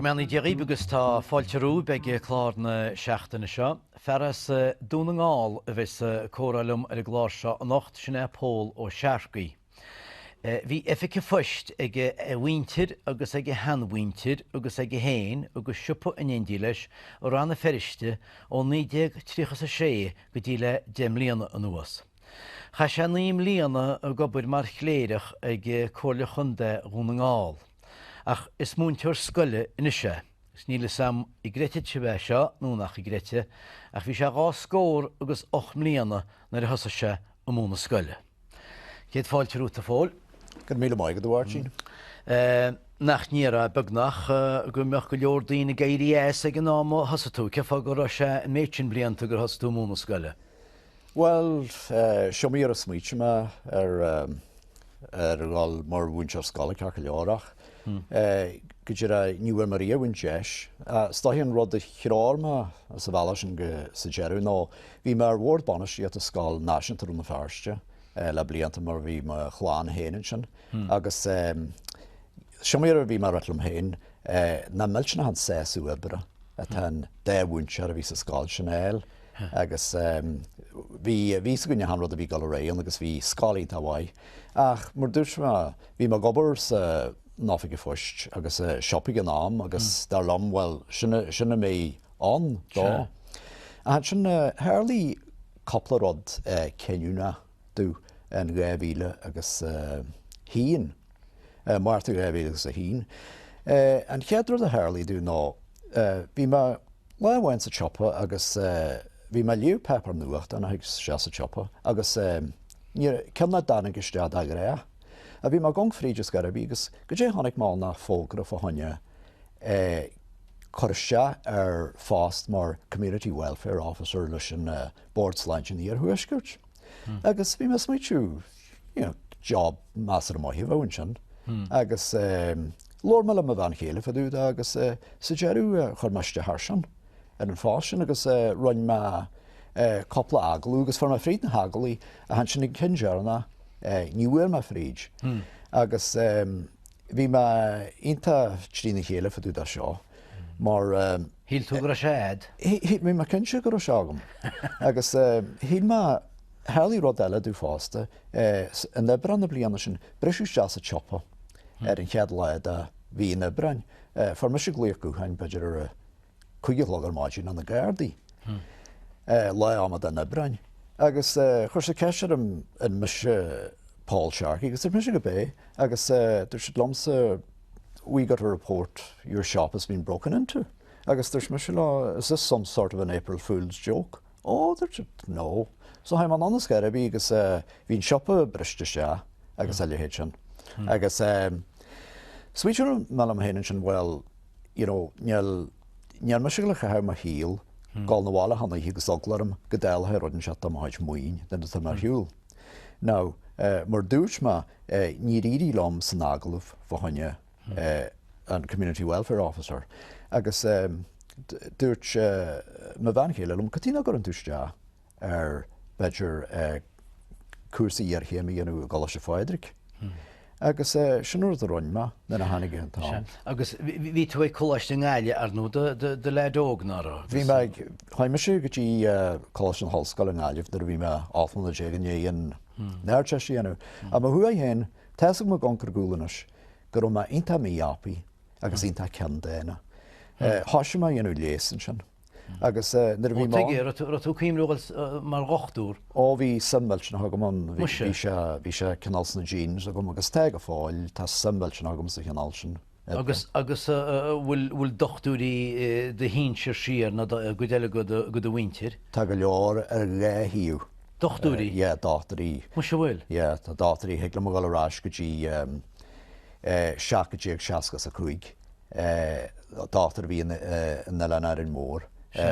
Meanna déirí agus tá fáiltearú beag chlár na seachtaine seo, feras Dhún nGall a bheits córailm ar a gláir seo an nacht sinna pól ó Searcaigh. Bhí effice foist ag bhaintir agus ag hanmhaintir agus ag héin agus siúpa in Indí leis ó Rann na Feirste ó 1936 go dtí le 10 mbliana an nuas. Cha sé 9 mbliana a gobair mar chléireach ag cóirle chunda Dhún nGall. Ach is múntear scoile inise. Sníle sam I gréite se bheith seo núnach I gréite, ach bhí sé gá scór agus 8 mbliana nar a thosa sé ó múna scoile. Céad fáilte rúta fáil. Gan míle maigad bhhair sin. Nach níra begnach go meach go leor daoine gairí ag an ná hasatú, cefa go ra sé an méidsin blianta gur hasatú múna scoile. Well, seo mí ar a smuoite me ar gáil mar bhaintear scoile ceach leorach. Go dtíar a Níomhar Maria bhain deis. Stáithíonn rud a chráir me sa bhela sin go sa dearú ná bhí mar bhór banisí a scáil náisiúnta na Feirste le blianta mar bhí mar chláán héanaan sin. Agus seo mí ar bhí mar retlum héin na millsena han 6 uabre a tan 10 bhaintear a bhí sa scáil sin éil. Agus bhí sa gunne han rud a bhí gal réon agus bhí scálaí tá bhaid. Ach mar dúirt me bhí mar gobar sa náfige foist agus siopig an am agus dar lam well sinna mé an dá. A sin hairlí coppla rod ceniúna dú an ghaibhíle agus hín. Martha ghaibhíle agus a hín. An cheadrod a hairlí dú ná bhí me lehhain sa choppa agus bhí me liú pepper nuacht an ag sé sa choppa agus cemna dána istead a ré. A bhí mar gong fríidir gar a bhígus go dé tháinig mána fógra fa haine chuirse ar fást mar Community Welfare Officer leis an boardslein ar thuisgurt. Agus bhí me smuitiú job más ar maithí bhain sin. Agus lór me le a bhain chéile fa dúd agus sa dearú chuirmeiste thsin ar an fásin agus roinn me coppla agalú agus for me fríd na hagalaí a han sin ag cinsearna níhuair me fríd. Agus bhí me ionta trína chéile fa dúd a seo. Mar Híl tú gur a séad? Hí mé mar cinse gur a seagam. Agus hí me Harlí rod eile dú fásta an nebran na bliana sin breisiú deas a choppa ar an chead leid a bhí na brein. For me se gléir gohain beidir ar chuige logar máidín an na gardaí. Le amad an na brein. Agus chuir sa ceisiir an mise Paul Searcaigh, agus mise go bé, agus there should lomsa, we got a report your shop has been broken into. Agus there's mise lá, is this some sort of an April Fool's joke? Oh, there's no. So I'm an honest guy, agus bhín shoppa briste sé, agus eile héid sin. Agus sweeter melam héanaan sin, well, you know, níl mise le cha ma híl, gáil na bhála hanna hí agus oglarm go déilthe rodin se am haid muoin den tá mar hiúil. Now, mar dúirt me ní ríí lom san agalh fa haine an Community Welfare Officer. Agus dúirt me bhain chéile lom catína gur an túiste ar beidir cuasaí ar chéimi anú gála se fáidric. Agus sinúir a roinn me na hánig an tá. Agus bhí tú ag choláiste ngáile ar nó de ledóg ná. Bhí me chaime sé go dtí choláiste an hallscoil an gáileh nar bhí me áfan na dégan an neirte síanú. A ma thua héin, teach me goncar gúlanas gur me inta míápaí agus inta cean déna. Háise me dhéanú lésan sin. Agus nar bhí má... tú cíimrúil mar rochtúr? Ó bhí symbolt na hagamon, bhí sé canal na jeans agam agus teag a fáil, tá symbolt na hagam sa canal sin. Agus bhfuil dochtúí de hín se siar na go déile go do bhaintir? Tá go leor ar réhíú. Dochtúí? Ie, dátarí. Mu se bhfuil? Ie, tá dátarí heagla mo gáil arás go dtí 7 a chuig. Dátar bhí in lenar an mór.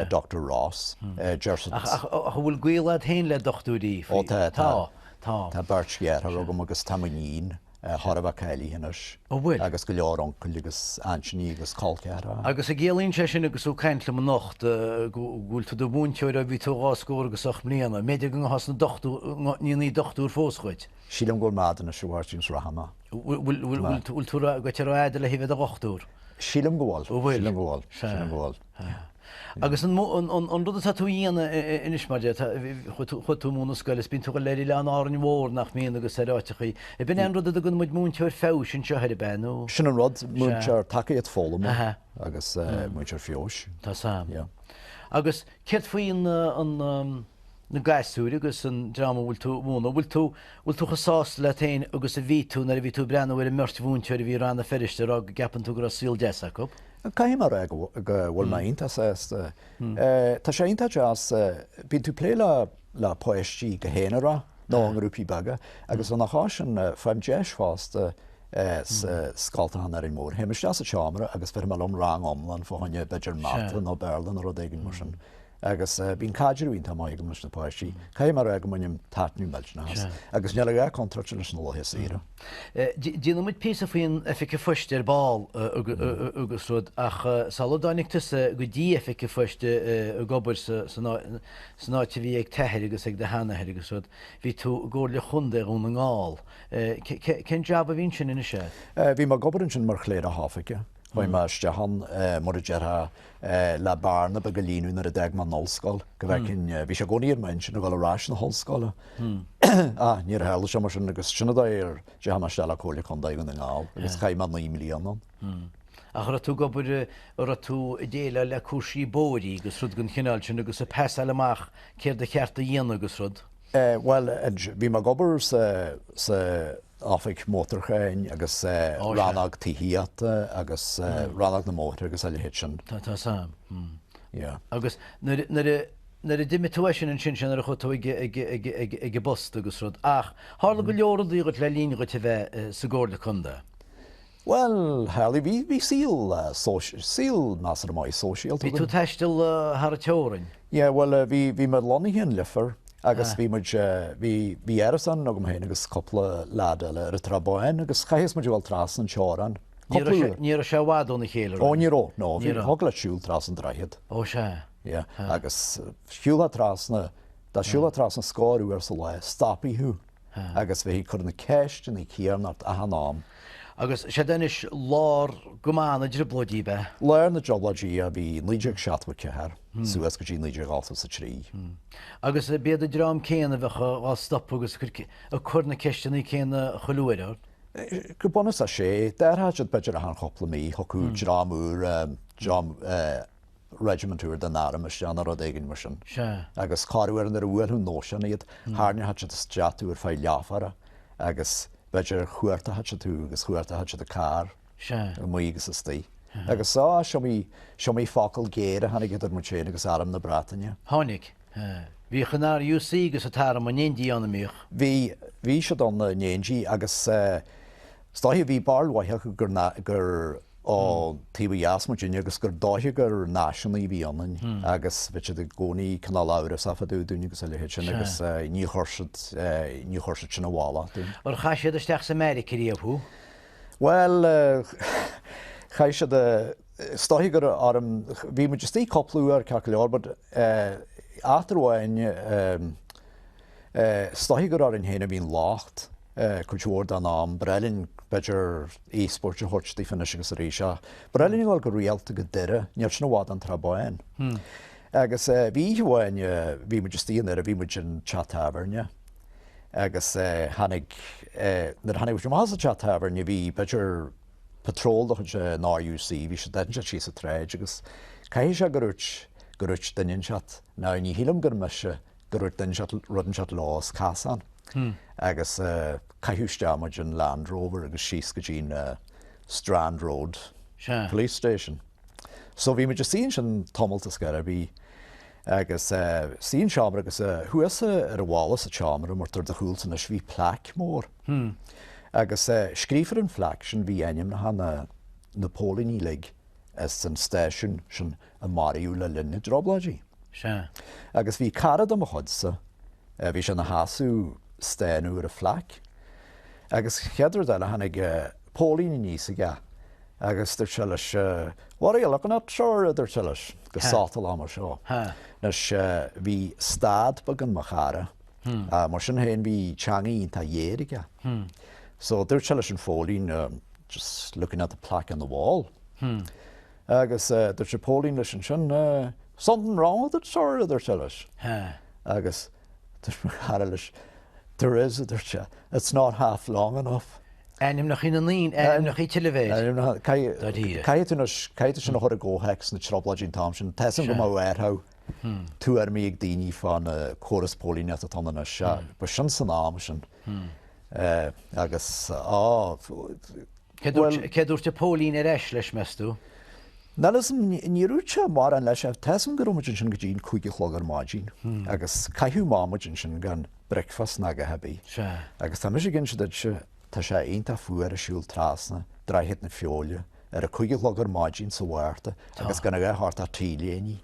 Dr. Ross, Gerson. Bhfuil gcuilead héin le dochtúí? Ó tá beirt géar a rugam agus tamanín thorabh ceilí hinas. Ó bhfuil? Agus go leor oncail agus anthony agus colceara. Agus a ggéalaonn sé sin agus ó caiintle man nacht gúil tú do búnteir a bhí tú gáscóir agus 8 mbliana. Méidir go has na níonaí dochtúr fóschuid? Sílam ggóil mádan na siúhairtins rahama. Bhfuil tú go tear áide le híbh a 8úr? Sílam gháil. Bhfuil. Sílam gháil. Sílam gháil. Agus an rud a tú íana inis maride chutú múna scoil is bín tú go leirí le an áin mhór nach míon agus áitichaí. I bin an rud a gon muid múnteir fésin seo heir benú. Sin an rud múnteir takeíad fólam agus múnteir fios. Tá sam. Agus ceirt faoin na gasúri agus an drama bhfuil tú múna bhfuil tú chasás le tain agus a ví tú na a ví tú brenn bhfuil mirt bhúnteir bhí Rann a Feirste a gapan tú gur síl deasach. Caim mar bhfuil maint tá sé inta as bín tú plé le poisttí go héanara ná an rúpi baga agus an nacháis an feimdeis fásta scaltahan ar mór. Héimeiste a teamara agus fer me rang omlan fáinne beidir mata nó Berlin ar dégin mar sin. Agus bín caidirúin tá mai go mu na poisttí. Caim mar go muim tatnú meilna agus ne le contract leis an láhé íra. Díana muid pí a faoin efike fuiste ar ball agus rud ach saladáinnig tusa go dtí efike fuiste gobar san áte bhí ag teir agus ag de hanair agus rud hí tú ggóir le chunda ún ngáil. Cén jab a bhín sin ina sé? Bhí mar gobarin sin mar chléir a háfaige. Bhaim meiste han mar deartha le barna be go líún ar a deag man nóscoil, go bhecinn bhí sé gcóíar main sin go lerás na hallscoile. Níor heile se mar sin agus sinna ir de ha meiste le cóla chun dagan na ngáil, agus chaim man 9 milliún. A chu tú gobar ar tú déile le cuasí bóí agus rud gon chinál sin agus a pes eileach céir de cheart a dhéana agus rud. Well, bhí mar gobar sa áfik mótorchéin agus rannag tíhiíata agus rannag na mótar agus eile hit sin. Tá sam. Agus na dimituéisin an sin sin ar chutú ag bost agus rud ach hála go leordaí go le lín go te bheith sa ggóla chunda. Well, Harley, bhí síl más mai social. Bhí tú teistil har a teórin? Well, bhí mar lonnaíon lifer. Agus bhí erasan nó go héin agus coppla láda le ar a trabáin agus chaéis mar bhil tras an teáran. Níor se bhádónna chéile? Ó níró, nó bhí thugla siúil tras an draiad. Ó se? Agus siúla trasna Tá siúla tras an scáú ar sa le stopíú agus bhí chur na ceist in céarnart a hanám. Agus sé denis lár gomána idir blodí be? Léir na joblodí a bhí líideag seaatha cethir, suas go dtí líideag áta sa trí. Agus bead a drám céanana bheitcha á stop agus a chur na ceistena céanna choúidir? Go bunas a sé, deirthaid beidir a an chopla mí thocú drámúr regimentúr den náram is deanna rud éigen mar sin. Agus cáúar an ar bhfuilú nóisian iad háne hat se straúr fá leafara agus beidir chuirta hat se tú agus chuirta hat se de cá muígus is tí. Agus á seo mí focail géire hanig idir mu sé agus áram na Bretainne. Tháinig. Bhí chanar UC agus a tar man néndí anna míoch. Bhí se don na néndí agus stáhí bhí barlhaithe gur ó tíbh jaasmuine agus gur dáthe gur náisiúnaí bhí annain agus bheit de gcónaí canál áras a faú dúine agus le sin agus ní chuirsa sin bhála. Ar cha sé isteach sa America íomhú? Well, cha sé stáhí gur bhí mu tí coplú ar ce leorbad átarháin stáhí gur ar an héana bhín lácht chuúir an ná brelinn beidir e-sport a thuirtí fanna agus a ríise. Brelinn gáil go réalta go deire neart sin bhád an trabáin. Agus bhíháin bhí mu tííon ar a bhí mu an chattabharne agus hanig más a chattabharne bhí beidir patrol chun náUC bhí sé deinte sí a tréid agus cai se gurút daon chat ná ní hílam gur meise gurút rudan chat lás cásan. Agus caiúiste muid an Land Rover agus síos go dtín Strand Road Police Station. So bhí muidir síon sin tomulta scara bhí agus síon seamara agus thuasa ar a bhálas a teamara mar tar de chúilta na bhí plac mór. Agus scrífar an flac sin bhí aim na hana napólíní le as an stéisiún sin a mariú le linne drobladí. Agus bhí carad am a chodsa bhí sin na hasú stéanú ar a flac. Agus cheadar deile hanig pólíní níos aige agus tar se leis warí le an seir idir se leis go sátal am mar seo. Nes bhí stad bagan mar chara mar sin héin bhí teangaí tá dhéirige. So dúirt se leis an fólín just looking at the plaque on the wall Agus dúirt sé pólín leis an sin something wrong with it, sir, idir se leis. Agus there is, idir se. It's not half long enough. Enim nach in nín, enim nach í televéis. Caiite sin chur a ggóhex na trobladín tam sin, tesan go má bhhairtha tú ar mí ag daoine fan choras pólíne a tanna se, ba sin san am sin. Agus Cedúirte pólín ar eis leis mestú? Nalas níúte mar an leis tesan gomuidin sin go dtín chuige chlógar máidín, agus caiithú mámuidin sin gan breicfast na go hebí. Agus tá mis gin se tá sé aonanta fuair a siúil trasna, draithit na fiolaí ar a chuige chlógar máidín sa bhhairta, agus gan a háart a tíléní.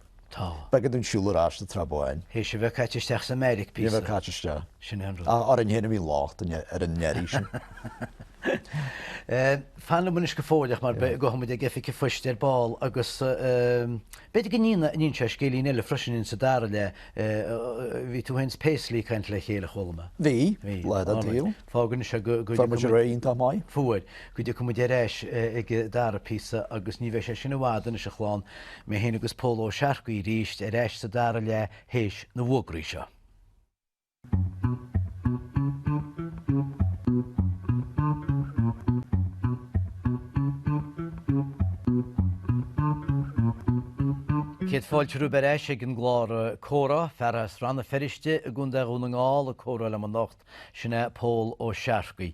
Begad an siúlarráiste trabáin. Hé sé bheith caitisteach sa Améric pí. Bheith caitiste. Sin an ar an héanamh lácht ar an neirí sin. Fan munis go fóideach mar go muid a gefi fuiste ar ball agus beidir go nín se scélín eile freisin sa dar le hí tú hens Paisley caiint le chéile cholma. Bhí le a díal. Fágan se go réonta mai. Fuaid, go dtí cumid éis ag dar a písa agus ní bheith sé sin bhádan se chláán mé héana agus póló Searcaigh ríist ar éis sa dar le héis na bhuagraí seo. Céad fáilte ber éis ag an gláir Comhrá Feirste Rann Feirste a gún Dhún nGall a Comhrá le an nacht sinna pól ó Searcaigh.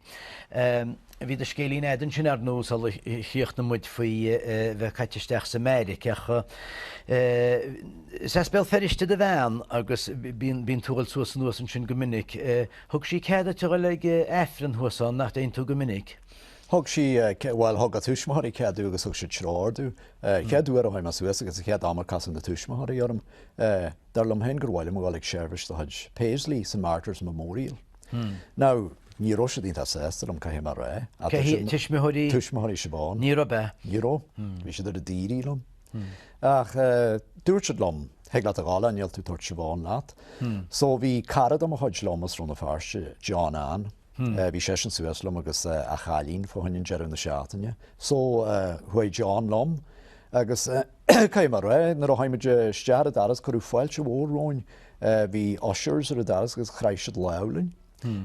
Bhí a scélín éan sin ar nús al chiocht na muid faoi bheith caitisteach sa Améric acha. Sa spéil Feirste de bhean agus bín túil suas nuas an sin go minic. Thug sí céad a tuil le éfran thuasán nach éon tú go minic. Thug sí bhil thug a túismathirí ceadú agus thug sé tráardú. Ceadú ar a haim suas agus chéad amar casan na túismathirí orm. Dar lom hen gur bhile mháil ag seirbhis do chuid Paisley sa Martyrs Memorial. Now, ní ro sé dínta sésta am caiim mar ré. Tuismathirí se bán. Ní be. Ní ro. Bhí sé ar a dírí lom. Ach dúirt se lom. Heagla a gála níl tú tuairt se bán leat. So bhí carad am a chuid lomas rún na Feirste John Ann. Bhí sé an suas lom agus a chalín fáin jearm na seaataine. So chuid John lom agus caiim mar ré nar haimiide stead daras chuú fáilte bhórráin bhí ushers ar a daras agus chreisiad lelainn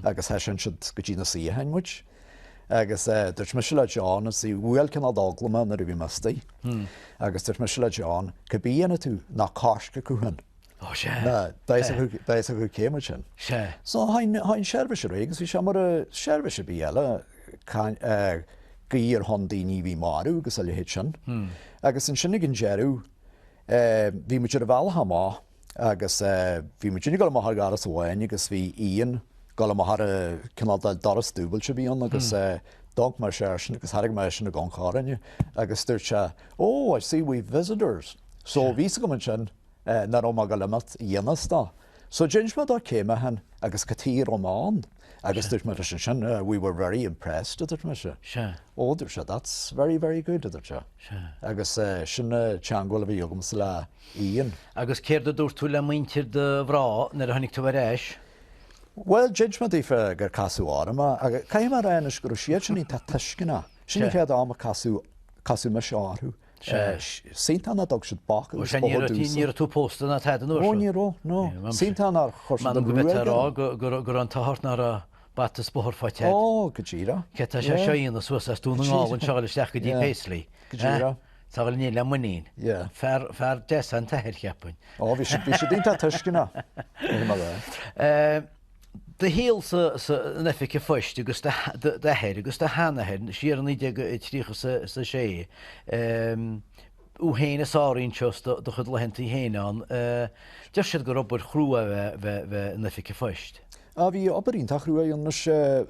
agus he sin siad go dtí na sí hainmuid. Agus dúirt me se le John as í bhfuil cin daglacha na bhí mustaí. Agus dúirt me se le John go bíana tú na cáisce chuhan. Béis a go céime sin. So hain seirbhise régus bhí se mar a seirbhise bí eile goíar hondaí bhí marú agus a lehéid sin. Agus an sinnig an jeú bhí mu a bhhealtha má agus bhí mu sinnig go mar garas bhhain agus bhí íon go mar cinál doras dúbal se bíon agus dog mar sé sin agus haig mar sin na gáncháine agus dúirt se I see we visitors. So ví go man sin na má go lemat dhéanastá. So James dá céime hen agus catíí román agus dúirt mar sin we were very impressed idir me se. Dúirt se that's very, very good idir se. Agus sin teanghil a bhí jogam sa le íon. Agus céir a dúirt tú le muintir de bhrá nar a tháinig tú ar éis? Well, judgment ife gur casú áma, a caiim mar réanis gur siad sin í tá tuiscinna. Sin chéad áma casú me seárú. Síntanna dog siad bach agus ní tú pósta na tead an úr. Ní ró, no. Síntanna chusan go bit gur an táthart nar a batas bóthir fáte. Go ddíra. Ce tá sé seoíon a suas as dún ngáil an seáilisteach go dtí Paisley. Go ddíra. Táil ní le muín. Fear de an tair cheappain. Bhí sé dínta tuiscinna. De héal sa nefice foiiste agus de heir agus de hánaheir siar an ide trícha sa sé. Ú héine sáín teos do chud le hentaí héán, de siad go robbur chrúa bheith nefice foiist. A bhí obarín tachrúa an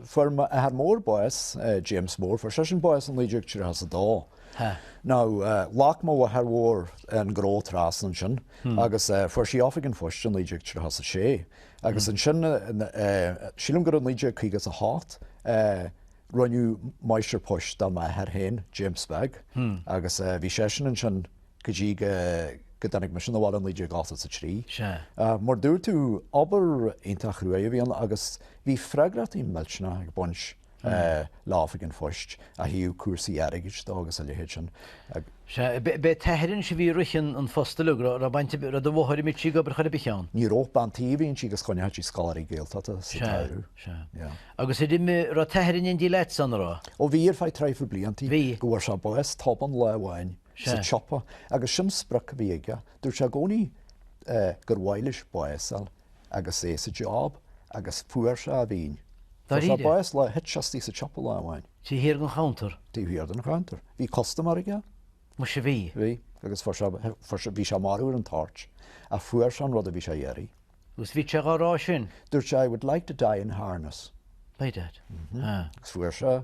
forma a mór boas James Moore for sin boas an líidir tíir has a dá. Now, lach má a harhór an grótrás an sin, agus for sí áfigin foiist an líidir tíir has a sé. Agus an sin sílim gur an líidir chuigas a hát, runniu meister poist dal mai her héin, James Begg, agus bhí sé sin an sin go dtí go danig me sin bháil an líidir gasa sa trí. Mar dúir tú obair intach ruúa bhíon agus bhí freigratí meiltena ag bunch láfig an foist a hiú cuasaí airigid agus a lehéid sin. Be teirinn si bhí ruchan an fostalú ra bainte ra do bhthir mit si go bre chuir beán. Ní rópan tíhíonn si gus chuine tí scalaí géaltata sa tairú. Agus é dimime ra teirinn in dí leit san rá. Ó bhíar fá treifu bliantí gohar se bues taban lehhain sa chopa agus sin sprach bhíige, dúir se gcónaí gur bhhailis buesal agus é sa job agus fuair se a bhín. Tá bues le het setí sa chopa lehhain. Tí hir an counter? Tí hir an counter. Bhí costamige? Mu se bhí? Bhí, agus bhí se marúir an tart a fuair se an rud a bhí sé dhéirí. Gus bhí se rá sin? Dúir se I would like to die in harness. Bei dat? Gus fuair se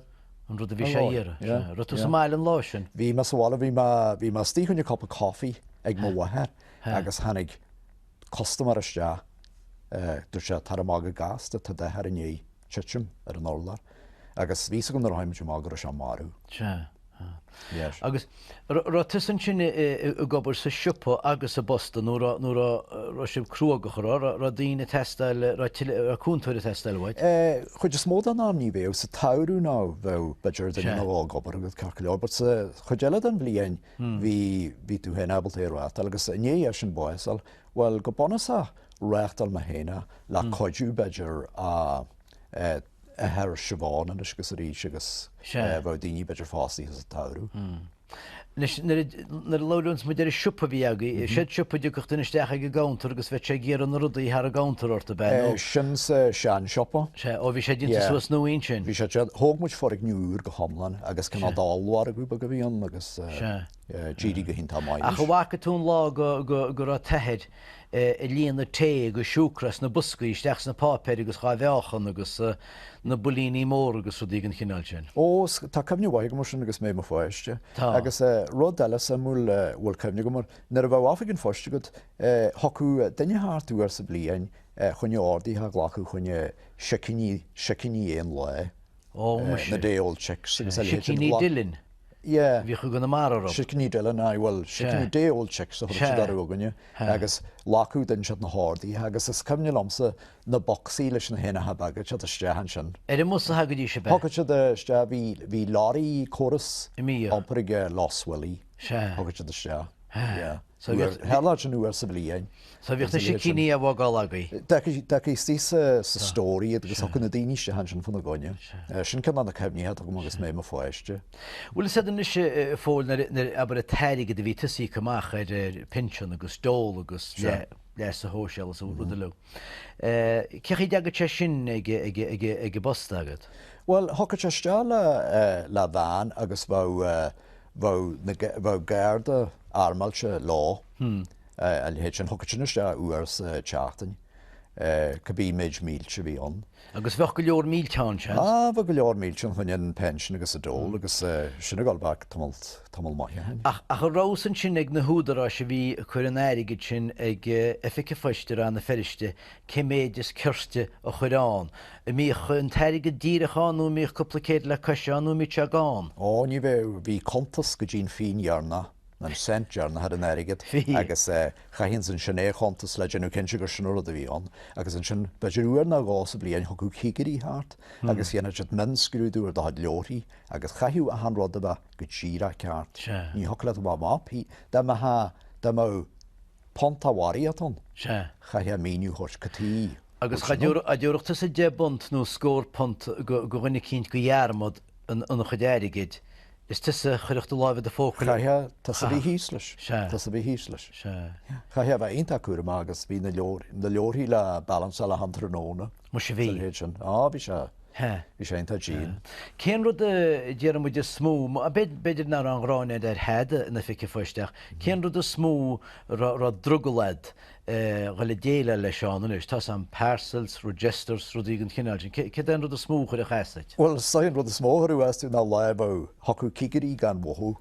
an rud a bhí sé dhéire. Ru sa máil an lá sin? Bhí mas bhála bhí mas tíchunne copa coffee ag mo wathe agus hanig costamar iste dúir se tar mága gas de tá de ar inné titim ar an orlar agus ví go ar haimime mágur se marú. Agus ra tusan sin gobar sa siúpa agus a Boston nó sib cruúga ra dtíine testáil cúntóir testáilhaid? Chuid is mód an amní bhéh sa taú ná bheith beidir den bhá gobar agus carcail, but chuideile an bblion hí tú hen abaltéirá agus iné sin buáil, well go bonasa réachtal ma héna le coidú beidir a her siobháin an gus a rí agus bh daoine beidir fásaí a taú. Nar leúns mu idir siúpa bhí agaí, sé siúpa de chutain isteach go gátar agus bheith sé géar an rudaí ar a gátar orta ben. Sin sean siopa? ó bhí sé dínta suas nóíon sin. Bhí sé thógmuid forigh nniuúr go hamlan agus cinna dáhhar a grúpa go bhíon agus GD go hinnta maiid. A go bhacha tún lá go ra tehead i líana té go siúcras na buscaí isteach na pápéir agus chaibheachan agus na bulíní mór agus rudí an chinál sin. Ó tá cemne bhaig mar sin agus mé mar fáiste. Agus rud eile sa múl bhfuil cemne go mar nar a bh áfah an fáiste go thoú daine háartú ar sa blian chunne ádaí ha ghlachu chunne siciní éon le na déol checks. Siciní dilinn? Bhí chu go na mar Siciní dilinn bhfuil siciní déol checks aganne agus láú den se na hádaí agus is cemne lamsa na boxí leis na héna habagad se stehan sin. Mu a hagadí se be? Thgad se bhí láí choras ampaige lásfuilí thugad se ste. Heá an nuair sa blion. Sa bhíocht na siciní a bhágáil agaí? De is tí sa stóí agus chuna daoine se han sin fanna gáine. Sin cin na cebníhe go agus mé a fáiste. Bhfuil sé an is fóil aber a teirige de bhí tuí goach ar pinsean agus dól agus leis a hóseil a bhú le. Cechi deagad te sin ag bosta agad? Well, thugad te ste le bhean agus bh garda armailte lá a héit sin thugad sin iste uair sa teachtain go bhí méid mílte bhí an. Agus bheith go leor mílteán se? Bh go leor mílte chun an pensin agus a dól agus sinna gáilbach tamil maithe. A chu rásan sin ag na húdarrá se bhí chuir an airigid sin ag fice feiste an na Feirste céméidir curste a chuirán. Mí an teirige díraánú míoh coplacéad le cosseánú mí te gáin. Ó ní bheith bhí contas go dín fionhearna na centjarna had an airigid agus chahinn san sinné contas le genú cinse gur sinúla a bhíán agus an sin beidirúar na gás a blion thugú chigarí hart agus dhéana si minscrúdúir do leorí agus chahiú a hanrád a bheith go tíra ceart. Ní hola bh mápí de má pontahaí atón chathe míú thuirt catí. Agus a dúireachta sa debont nó scór pont go rinne cinint go dhearmod an chudéirigid. Is tusa chuireachta lábh a fóca? Chathe tá a bhí hísleis. Tá a bhí hísleis. Chathe bheith aonanta cuara agus bhí na leorthaí le balance le hantarnóna. Mu sé bhí? Bhí se. Bhí sé aonanta dín. Cén rud dearm muid smó a beidir ná an gráine ar head na fice foiisteach. Cén rud a smó ra drugalaid go le déile le seánanús, Tá an parcels, registers rudí an cinál sin. Cé an rud a smó chuir a cheist? Well, saon rud a smóthú eú ná lebh hocu cigarí gan bhthú.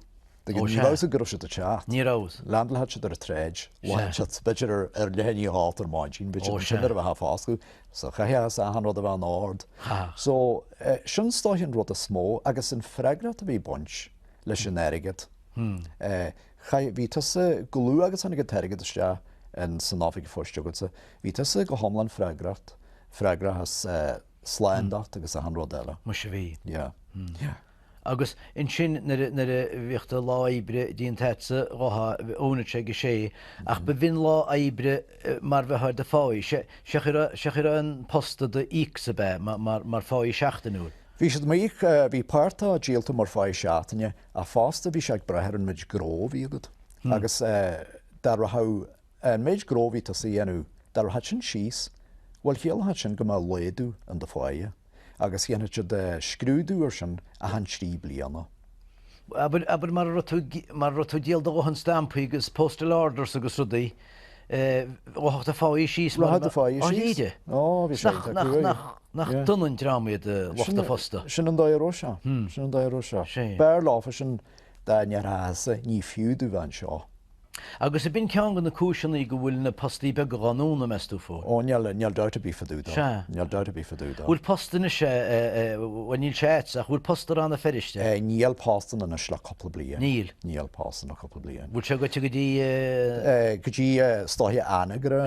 Nírá a gur se a teach. Nírás. Landlehead se ar a tréid, beidir ar lehéí hátar máidín, beidir sinar bheit fású, sa chathe a an rud a bheith nád. So sin stáithn rud a smó agus an freigrat a bhí buint leis sin airigid. Bhí tusa glú agus anna go teirigid an san áfik fórste gosa. Bhí tusa go hámlan freigrat has sláindacht agus a hanró eile. Mu sé bhí. Yeah. Agus in sin na bhíochtta lá ibre díon teitsa rotha ónaite go sé, ach be bhín lá ibre mar bheitthir de fáid, se an posta de ísa be mar fáid seachtainúil. Bhí siad maíoch bhí páirtá díalta mar fáid seaataine a fásta bhí seag brethir an méid gróh ígad. Agus dar ha an méid gróhí a síanú, dar hat sin síos, bhil chéal hat sin go má léadú an de fáide. Agus dhéana se de scrúdúir sin a han trí bliana. Aber mar rotú díal do an stampa agus postal orders agus rudaí, óachta fáid síos mar líide. Nach dunan drámaid lochta fosta. Sin an daróise, sin an daróise. Bear láfa sin daarrása ní fiúdú bhain seo. Agus a bin cean gan na cúisinaí go bhfuil na postí be ganúna meú fó. Neall dáta bí faúda. Neall dáta bí faúda. Bhfuil postana sé níl séit ach bhfuil postar anna Feirste? Níl postan na le coppla blian. Níl postan na coppla blian. Bhfuil se gote go dtí go dtí stáithe anagre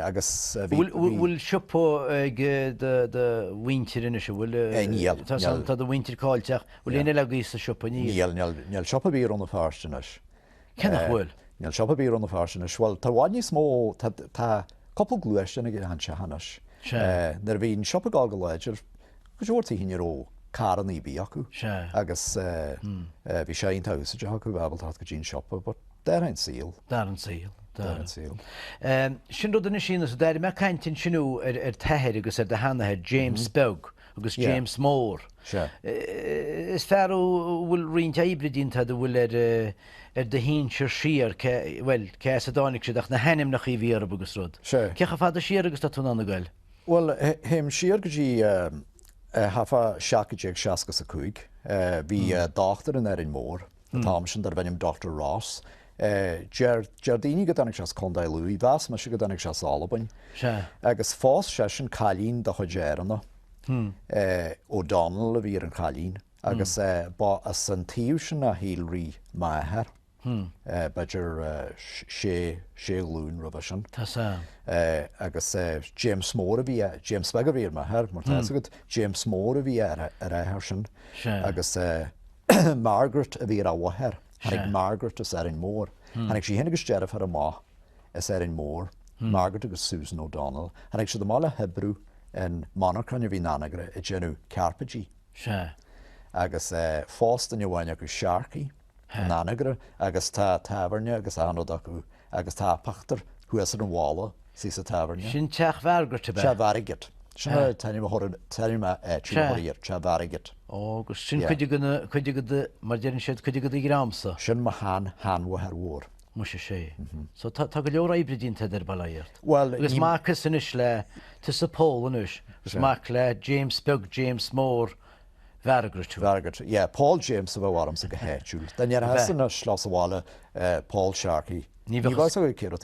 agus bhfuil siopó de winter in se bhfuil níl. Tá a winter cáilteach bhfuil léine le gís a siopa níl. Níl siopa bí an na Feirsteis. Cenach bhfuil? Níl siopa bí an na Feirsteis. Bhfuil tá bhaine smó tá coppla glúiste na han se hanas. Nar bhín siopa gáil go léidir go dúirtaí hinaró caran í bí acu. Agus bhí sé on tausa acu bhebal tá go dtín siopa, but dar an síl. Dar an síl. Sin rud na sin is déir me caiintin sinú ar teir agus ar de hanathe James Bug agus James Mór. Is fearú bhfuil rionte ibridínta do bhfuil ar de hínsir siar bhfuil ce a dánig siach na henim nach í bhíar agus rud. Cecha fád a siar agus tá tún anna gail? Well, him siar go dtí hafa seacaigh seacas a chuig. Bhí dáchtar in ar in mór, tám sin ar bhainnim Dr. Ross. Jardíní go danig seas condailú, bheas me si go danig seas álabain. Agus fás sé sin chalín do chuéanna ó Donal a bhí an chalín, agus ba a san tíú sin a hílrí maithir. Beidir sé lún rubh sin. Agus James Mór a bhí James Beg a bhí maithir, mar agad James Mór a bhí ar éthir sin. Agus Margaret a bhí a bhathir. Hannig Margaret is ar in mór. Hannig sí hinnig steireh ar a má is ar in mór. Margaret agus Susan O'Donnell. Hannig si do mála Hebrew in monarchan a bhí nánagre i dgenú Carpagee. Agus fást in bhhaine agus Searcaigh nánagre agus tá tabarne agus anod acu agus tá pachtar chuas an bhála sí sa tabarne. Sin teach bhargart a bheith? Te bharigit. Sin tanim tíir te bharigit. Agus sin chuide go mar déann siad chuide go í gramsa? Sin ma hanmha ar mhór. Mu sé. So tá go leor ibridínta ar bailíart. Well, agus máchas inis le tu sa pól inis. Gus máach le James Bug, James Mór, Vergart. Yeah, Paul James a bhharm sa go héitiúil. Den ar hasan na slás bhála Paul Searcaigh. Ní bhás a céad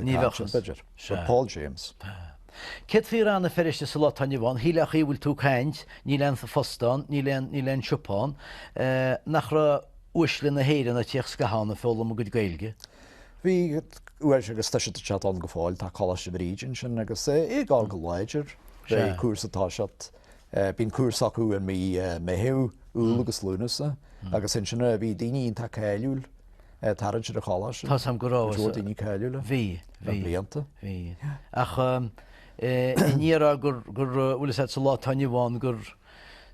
beidir. Paul James. Ced fí anna Feirste sa lá taine bháin, híleach í bhfuil tú caint, ní len sa fostán, ní len siopán, nach ra uislin na héireann a tíoch scahanna fólam a go gailge. Bhí uair agus tá chat an go fáil tá cholas a bhrígin sin agus gáil go léidir bé cuasatá seat bín cuasaú an mí méhéú úl agus lúnasa agus sin sinna bhí daoine tá céúil taran si a cholas. Tá sam go rá daoine céúile? Bhí blianta. Bhí. Ach níra gur bhfuil sa lá taine bháin gur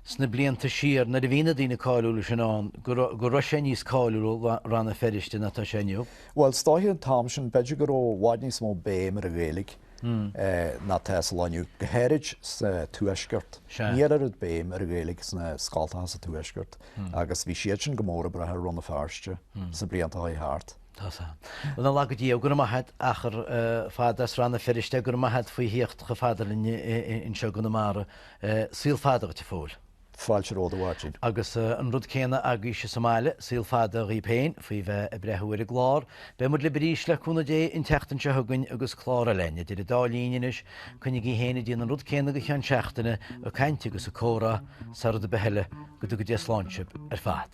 sna blianta siar na bhína dína cáúla sin an gur sé níos cáúil ranna Feirste na tá séniu? Well, stáithí an tám sin beidir gur ó bhaid níos mó béim ar a bhéalaigh na teáinniu gohéirid sa tuaisgurt. Níar ar béim ar a bhéalaigh sna scáiltá sa tuaisgurt agus bhí siad sin gomóra brethe runna Feirste sa blianta í háart. Tá sa. Bhna lagadí gur maithe achar fádas ranna Feirste gur maithe faoi hiocht go fádal in seo gona mara síl fáda te fóil. Fáilte róda bhhairtín. Agus an rud céanna agus se Somáile, síl fáda í péin, faoi bheith a brethúir a glár, be mud le bríos le chuna dé in teachtain se thugann agus chlára lenne, Dir a dálíis chunig í héna díana an rud céanna go chean seachtainna a caiinte agus a córa sa rud a beheile go dtí sláintse ar fad.